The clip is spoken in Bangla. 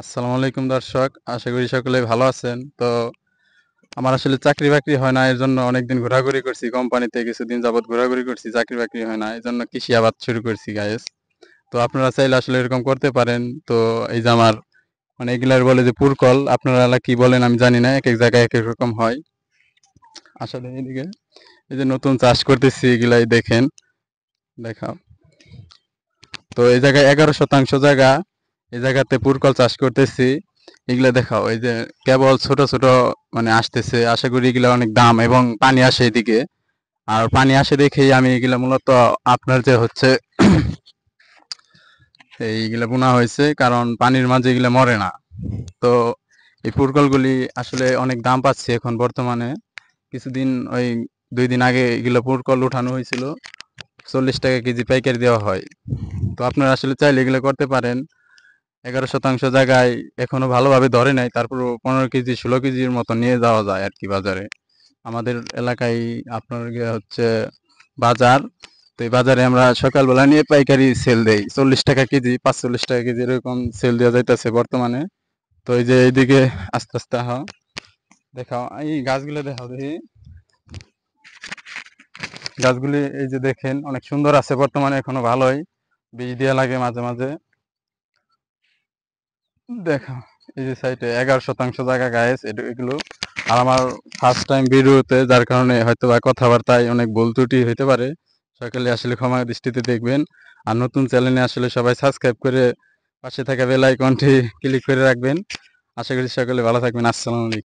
আসসালামু আলাইকুম দর্শক, আশা করি সকলে ভালো আছেন। তো আমার আসলে চাকরি বাকরি হয় না, এর জন্য অনেকদিন ঘোরাঘুরি করছি কোম্পানিতে, কিছুদিন যাবত ঘোরাঘুরি করছি, চাকরি বাকরি হয় না, এই জন্য কৃষি আবাদ শুরু করছি গাইস। তো আপনারা চাইলে আসলে এরকম করতে পারেন। তো এই যে আমার মানে এগুলার বলে যে পুরকল, আপনারা কি বলেন আমি জানি না, এক এক জায়গায় এক এক রকম হয়। আসলে এইদিকে এই যে নতুন চাষ করতেছি, এগুলাই দেখেন, দেখাও। তো এই জায়গায় 11 শতাংশ জায়গা, এই জায়গাতে পুরকল চাষ করতেছি। এগুলা দেখাও, এই যে কেবল ছোট ছোট মানে আসতেছে, আশা করি এগুলা অনেক দাম এবং পানি আসে এদিকে। আর পানি আসে দেখেই আমি এগুলা মূলত আপনার যে হচ্ছে এইগুলা বোনা হয়েছে, কারণ পানির মাঝে এগুলা মরে না। তো এই পুরকলগুলি আসলে অনেক দাম পাচ্ছে এখন বর্তমানে। কিছুদিন ওই 2 দিন আগে এগুলো পুরকল উঠানো হয়েছিল, 40 টাকা কেজি পাইকারি দেওয়া হয়। তো আপনারা আসলে চাইলে এগুলো করতে পারেন। 11 শতাংশ জায়গায় এখনো ভালোভাবে ধরে নাই, তারপরও 15 কেজি 16 কেজির মতো নিয়ে যাওয়া যায় আর কি বাজারে। আমাদের এলাকায় আপনার গিয়ে হচ্ছে বাজার। তো এই বাজারে আমরা সকালবেলা নিয়ে পাইকারি সেল দেই, 40 টাকা কেজি, 45 টাকা কেজি এরকম সেল দেওয়া যাইতেছে বর্তমানে। তো এই যে এইদিকে আস্তে আস্তে দেখাও, এই গাছগুলো দেখাও দেখি। গাছগুলি এই যে দেখেন অনেক সুন্দর আছে বর্তমানে, এখনো ভালোই বীজ দেওয়া লাগে মাঝে মাঝে। দেখো, এই যে সাইডে 11 শতাংশ জায়গা গায়েস এগুলো। আর আমার ফার্স্ট টাইম ভিডিওতে, যার কারণে হয়তো বা কথাবার্তায় অনেক ভুল ত্রুটি হইতে পারে। সকলে আসলে ক্ষমা দৃষ্টিতে দেখবেন। আর নতুন চ্যানেলে আসলে সবাই সাবস্ক্রাইব করে পাশে থাকা বেল আইকনটি ক্লিক করে রাখবেন। আশা করি সকলে ভালো থাকবেন। আসসালামু আলাইকুম।